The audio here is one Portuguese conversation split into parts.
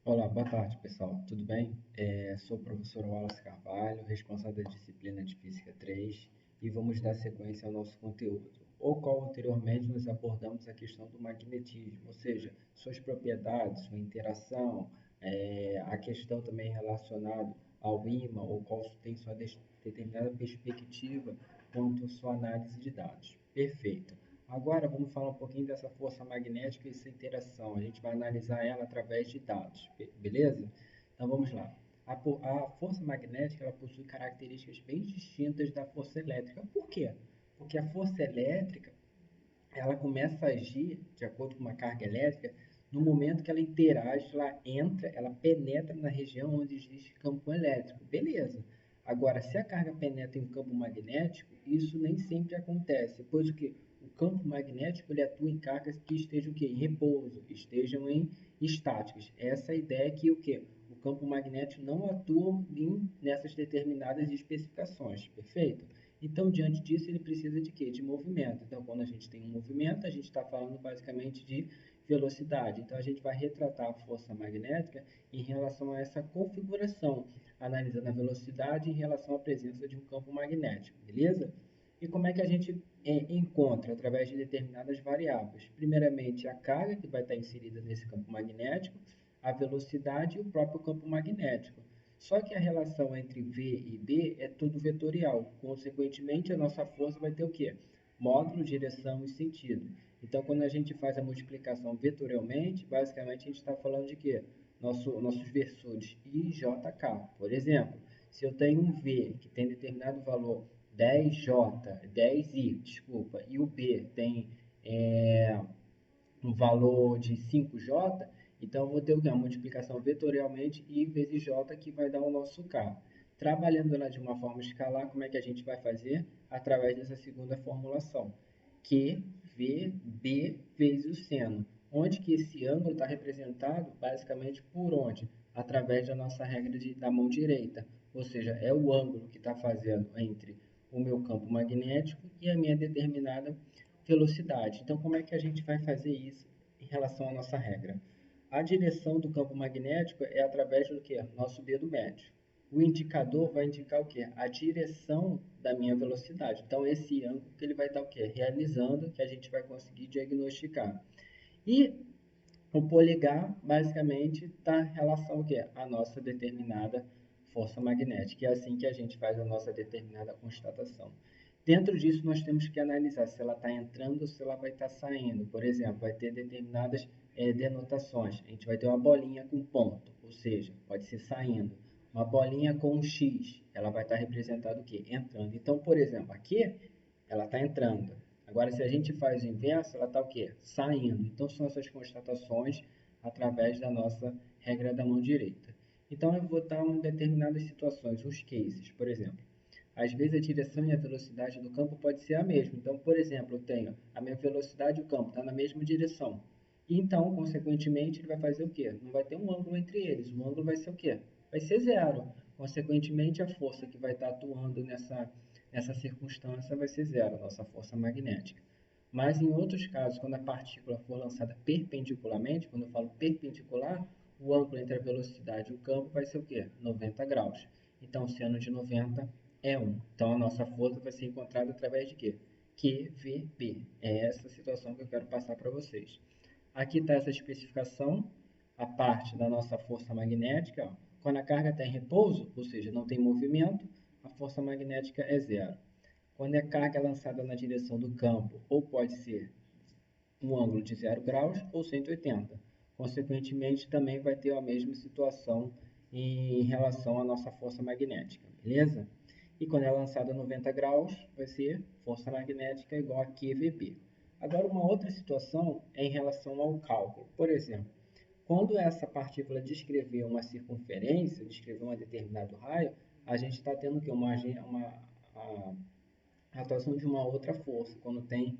Olá, boa tarde, pessoal. Tudo bem? Sou o professor Wallace Carvalho, responsável da disciplina de Física 3, e vamos dar sequência ao nosso conteúdo, o qual anteriormente nós abordamos a questão do magnetismo, ou seja, suas propriedades, sua interação, a questão também relacionada ao ímã, o qual tem sua determinada perspectiva quanto à sua análise de dados. Perfeito. Agora vamos falar um pouquinho dessa força magnética e essa interação. A gente vai analisar ela através de dados, beleza? Então vamos lá. A força magnética ela possui características bem distintas da força elétrica. Por quê? Porque a força elétrica ela começa a agir de acordo com uma carga elétrica no momento que ela interage, ela entra, ela penetra na região onde existe campo elétrico. Beleza. Agora, se a carga penetra em um campo magnético, isso nem sempre acontece, pois o que? O campo magnético ele atua em cargas que estejam o quê? Em repouso, estejam em estáticas. Essa é a ideia que o quê? O campo magnético não atua nessas determinadas especificações, perfeito? Então, diante disso, ele precisa de quê? De movimento. Então, quando a gente tem um movimento, a gente está falando basicamente de velocidade. Então, a gente vai retratar a força magnética em relação a essa configuração, analisando a velocidade em relação à presença de um campo magnético, beleza? E como é que a gente encontra? Através de determinadas variáveis. Primeiramente, a carga que vai estar inserida nesse campo magnético, a velocidade e o próprio campo magnético. Só que a relação entre V e B é tudo vetorial. Consequentemente, a nossa força vai ter o quê? Módulo, direção e sentido. Então, quando a gente faz a multiplicação vetorialmente, basicamente a gente está falando de quê? Nossos versores I, J, K. Por exemplo, se eu tenho um V que tem determinado valor 10J, 10I, desculpa, e o B tem é, um valor de 5J, então eu vou ter o quê? Uma multiplicação vetorialmente I vezes J, que vai dar o nosso K. Trabalhando ela de uma forma escalar, como é que a gente vai fazer? Através dessa segunda formulação. QVB vezes o seno. Onde que esse ângulo está representado? Basicamente por onde? Através da nossa regra da mão direita. Ou seja, é o ângulo que está fazendo entre o meu campo magnético e a minha determinada velocidade. Então, como é que a gente vai fazer isso em relação à nossa regra? A direção do campo magnético é através do que? Nosso dedo médio. O indicador vai indicar o que? A direção da minha velocidade. Então, esse ângulo que ele vai estar o quê? Realizando, que a gente vai conseguir diagnosticar. E o polegar, basicamente, está em relação ao quê? A nossa determinada força magnética. E é assim que a gente faz a nossa determinada constatação. Dentro disso, nós temos que analisar se ela está entrando ou se ela vai estar saindo. Por exemplo, vai ter determinadas denotações. A gente vai ter uma bolinha com ponto, ou seja, pode ser saindo. Uma bolinha com um X, ela vai estar representada o quê? Entrando. Então, por exemplo, aqui ela está entrando. Agora, se a gente faz o inverso, ela está o quê? Saindo. Então, são essas constatações através da nossa regra da mão direita. Então, eu vou dar em determinadas situações, os cases, por exemplo. Às vezes, a direção e a velocidade do campo pode ser a mesma. Então, por exemplo, eu tenho a minha velocidade e o campo está na mesma direção. Então, consequentemente, ele vai fazer o quê? Não vai ter um ângulo entre eles. O ângulo vai ser o quê? Vai ser zero. Consequentemente, a força que vai estar atuando nessa circunstância vai ser zero, a nossa força magnética. Mas em outros casos, quando a partícula for lançada perpendicularmente, quando eu falo perpendicular, o ângulo entre a velocidade e o campo vai ser o quê? 90 graus. Então, o seno de 90 é 1. Então, a nossa força vai ser encontrada através de quê? QVB. É essa situação que eu quero passar para vocês. Aqui está essa especificação, a parte da nossa força magnética. Ó. Quando a carga está em repouso, ou seja, não tem movimento, a força magnética é zero. Quando a carga é lançada na direção do campo, ou pode ser um ângulo de 0 graus ou 180. Consequentemente, também vai ter a mesma situação em relação à nossa força magnética, beleza? E quando é lançada a 90 graus, vai ser força magnética igual a QVB. Agora, uma outra situação é em relação ao cálculo. Por exemplo, quando essa partícula descrever uma circunferência, descrever um determinado raio, a gente está tendo que a atuação de uma outra força, quando tem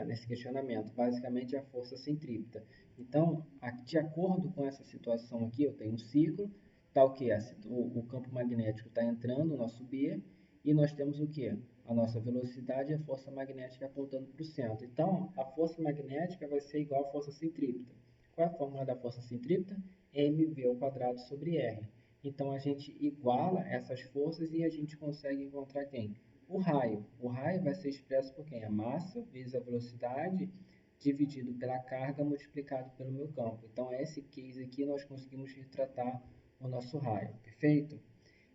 nesse questionamento, basicamente a força centrípeta. Então, de acordo com essa situação aqui, eu tenho um ciclo, tá o que? O campo magnético está entrando, o nosso B, e nós temos o que? A nossa velocidade e a força magnética apontando para o centro. Então, a força magnética vai ser igual à força centrípeta. Qual é a fórmula da força centrípeta? mv ao quadrado sobre r. Então, a gente iguala essas forças e a gente consegue encontrar quem? O raio. O raio vai ser expresso por quem? A massa vezes a velocidade dividido pela carga multiplicado pelo meu campo. Então, esse case aqui nós conseguimos retratar o nosso raio, perfeito?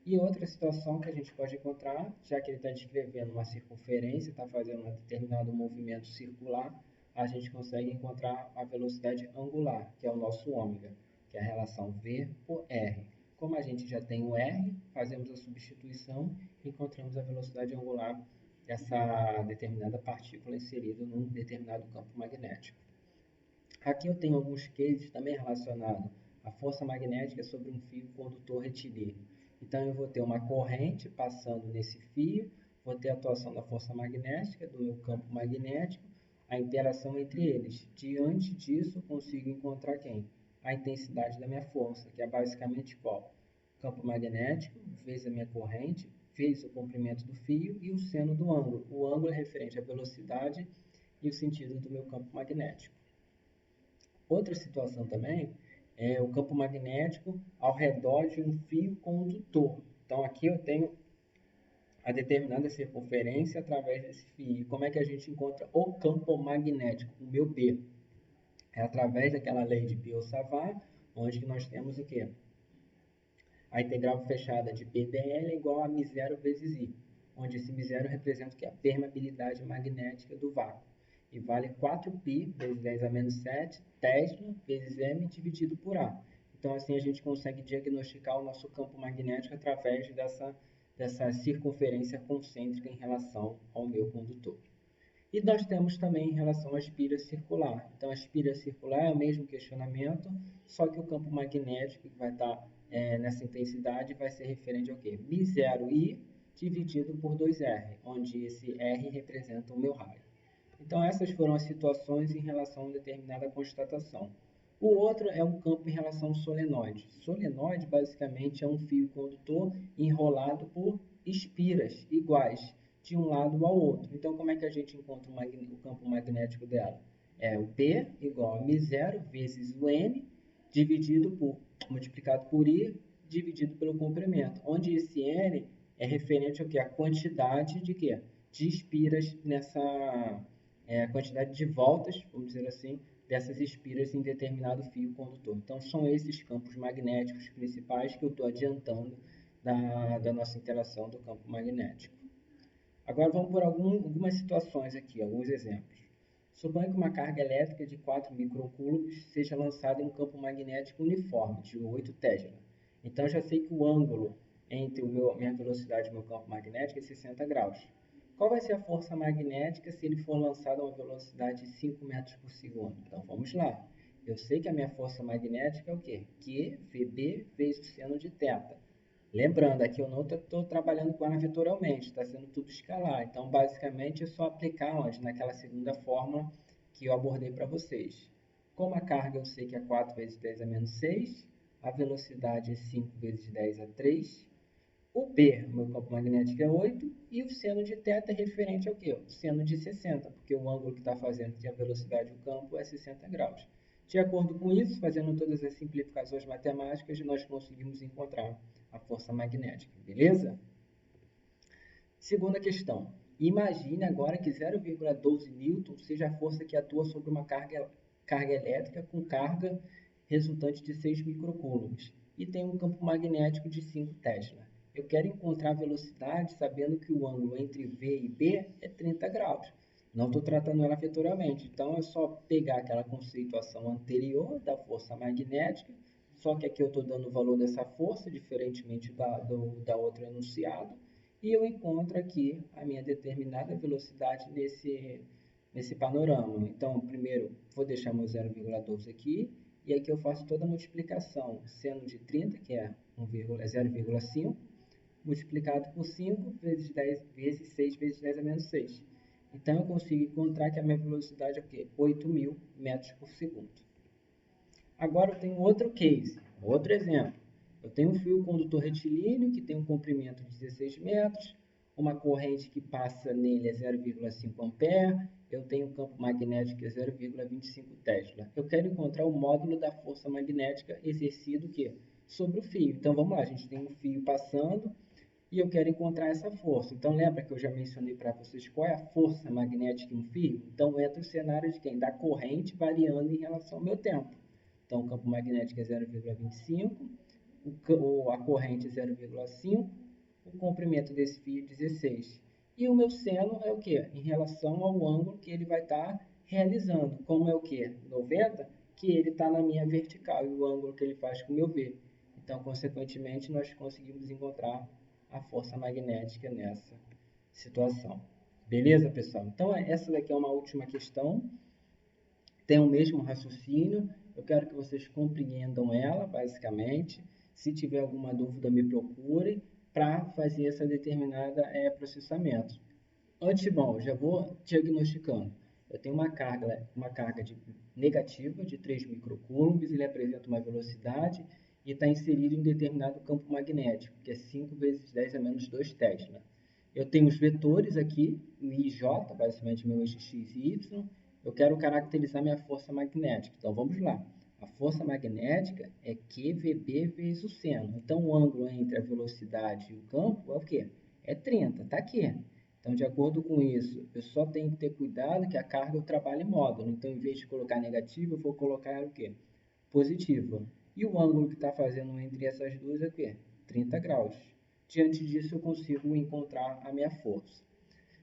E outra situação que a gente pode encontrar, já que ele está descrevendo uma circunferência, está fazendo um determinado movimento circular, a gente consegue encontrar a velocidade angular, que é o nosso ômega, que é a relação V por R. Como a gente já tem o R, fazemos a substituição e encontramos a velocidade angular dessa determinada partícula inserida num determinado campo magnético. Aqui eu tenho alguns cases também relacionados à força magnética sobre um fio condutor retilíneo. Então, eu vou ter uma corrente passando nesse fio, vou ter a atuação da força magnética, do meu campo magnético, a interação entre eles. Diante disso, consigo encontrar quem? A intensidade da minha força, que é basicamente qual? O campo magnético vezes a minha corrente, vezes o comprimento do fio e o seno do ângulo. O ângulo é referente à velocidade e o sentido do meu campo magnético. Outra situação também é o campo magnético ao redor de um fio condutor. Então, aqui eu tenho a determinada circunferência através desse fio. Como é que a gente encontra o campo magnético, o meu B? É através daquela lei de Biot-Savart, onde nós temos o quê? A integral fechada de P dl é igual a μ0 vezes I, onde esse μ0 representa o quê? A permeabilidade magnética do vácuo. E vale 4π vezes 10 a menos 7 Tesla vezes m dividido por A. Então, assim, a gente consegue diagnosticar o nosso campo magnético através dessa circunferência concêntrica em relação ao meu condutor. E nós temos também em relação à espira circular. Então, a espira circular é o mesmo questionamento, só que o campo magnético que vai estar nessa intensidade vai ser referente ao quê? μ0i dividido por 2r, onde esse r representa o meu raio. Então, essas foram as situações em relação a uma determinada constatação. O outro é um campo em relação ao solenoide. Solenoide, basicamente, é um fio condutor enrolado por espiras iguais de um lado ao outro. Então, como é que a gente encontra o campo magnético dela? É o P igual a μ0 vezes o N multiplicado por I dividido pelo comprimento, onde esse N é referente ao que? A quantidade de quê? De espiras nessa quantidade de voltas, vamos dizer assim, dessas espiras em determinado fio condutor. Então, são esses campos magnéticos principais que eu estou adiantando da nossa interação do campo magnético. Agora, vamos por algumas situações aqui, alguns exemplos. Suponha que uma carga elétrica de 4 microcoulombs seja lançada em um campo magnético uniforme, de 8 Tesla. Então, eu já sei que o ângulo entre minha velocidade e o meu campo magnético é 60 graus. Qual vai ser a força magnética se ele for lançado a uma velocidade de 5 metros por segundo? Então, vamos lá. Eu sei que a minha força magnética é o quê? Q, VB, vezes o seno de θ. Lembrando, aqui eu não estou trabalhando com ela vetorialmente, está sendo tudo escalar. Então, basicamente, é só aplicar onde? Naquela segunda fórmula que eu abordei para vocês. Como a carga eu sei que é 4 vezes 10 a menos 6, a velocidade é 5 vezes 10 a 3, o B, o meu campo magnético é 8, e o seno de θ é referente ao quê? O seno de 60, porque o ângulo que está fazendo entre a velocidade e o campo é 60 graus. De acordo com isso, fazendo todas as simplificações matemáticas, nós conseguimos encontrar a força magnética, beleza? Segunda questão. Imagine agora que 0,12 newton seja a força que atua sobre uma carga elétrica com carga resultante de 6 microcoulombs e tem um campo magnético de 5 Tesla. Eu quero encontrar a velocidade sabendo que o ângulo entre V e B é 30 graus. Não estou tratando ela vetorialmente, então é só pegar aquela conceituação anterior da força magnética, só que aqui eu estou dando o valor dessa força, diferentemente da outra enunciado, e eu encontro aqui a minha determinada velocidade nesse panorama. Então, primeiro, vou deixar meu 0,12 aqui, e aqui eu faço toda a multiplicação. Seno de 30, que é 0,5, multiplicado por 5 vezes 10 vezes 6 vezes 10 a menos 6. Então, eu consigo encontrar que a minha velocidade é o quê? 8.000 metros por segundo. Agora, eu tenho outro case, outro exemplo. Eu tenho um fio condutor retilíneo que tem um comprimento de 16 metros, uma corrente que passa nele é 0,5 ampere, eu tenho um campo magnético que é 0,25 Tesla. Eu quero encontrar o módulo da força magnética exercido que sobre o fio. Então vamos lá, a gente tem um fio passando e eu quero encontrar essa força. Então lembra que eu já mencionei para vocês qual é a força magnética em um fio? Então entra o cenário de quem? Da corrente variando em relação ao meu tempo. Então o campo magnético é 0,25, a corrente é 0,5, o comprimento desse fio é 16. E o meu seno é o que? Em relação ao ângulo que ele vai estar realizando. Como é o que? 90, que ele está na minha vertical e o ângulo que ele faz com o meu V. Então, consequentemente, nós conseguimos encontrar a força magnética nessa situação. Beleza, pessoal? Então, essa daqui é uma última questão. Tem o mesmo raciocínio. Eu quero que vocês compreendam ela, basicamente. Se tiver alguma dúvida, me procure para fazer essa determinada processamento. Antes, bom, já vou diagnosticando. Eu tenho uma carga negativa de 3 microcoulombs, ele apresenta uma velocidade e está inserido em determinado campo magnético, que é 5 vezes 10 a menos 2 Tesla. Eu tenho os vetores aqui, o IJ, basicamente meu eixo X e Y. Eu quero caracterizar minha força magnética. Então, vamos lá. A força magnética é QVB vezes o seno. Então, o ângulo entre a velocidade e o campo é o quê? É 30, está aqui. Então, de acordo com isso, eu só tenho que ter cuidado que a carga eu trabalho em módulo. Então, em vez de colocar negativa, eu vou colocar o quê? Positiva. E o ângulo que está fazendo entre essas duas é o quê? 30 graus. Diante disso, eu consigo encontrar a minha força.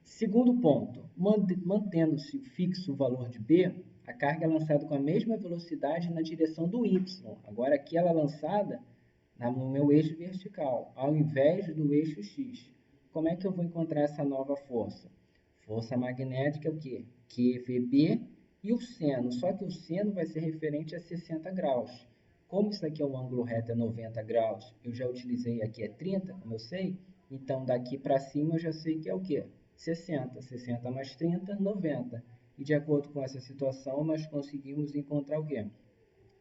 Segundo ponto, mantendo-se fixo o valor de B, a carga é lançada com a mesma velocidade na direção do Y. Agora, aqui ela é lançada no meu eixo vertical, ao invés do eixo X. Como é que eu vou encontrar essa nova força? Força magnética é o quê? QVB e o seno. Só que o seno vai ser referente a 60 graus. Como isso aqui é um ângulo reto é 90 graus, eu já utilizei aqui é 30, como eu sei, então daqui para cima eu já sei que é o quê? 60. 60 mais 30, 90. E de acordo com essa situação, nós conseguimos encontrar o quê?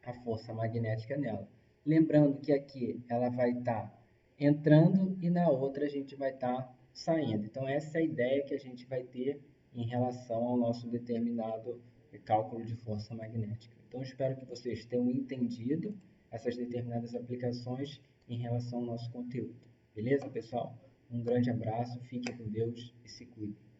A força magnética nela. Lembrando que aqui ela vai estar entrando e na outra a gente vai estar saindo. Então, essa é a ideia que a gente vai ter em relação ao nosso determinado cálculo de força magnética. Então, espero que vocês tenham entendido essas determinadas aplicações em relação ao nosso conteúdo. Beleza, pessoal? Um grande abraço, fiquem com Deus e se cuidem.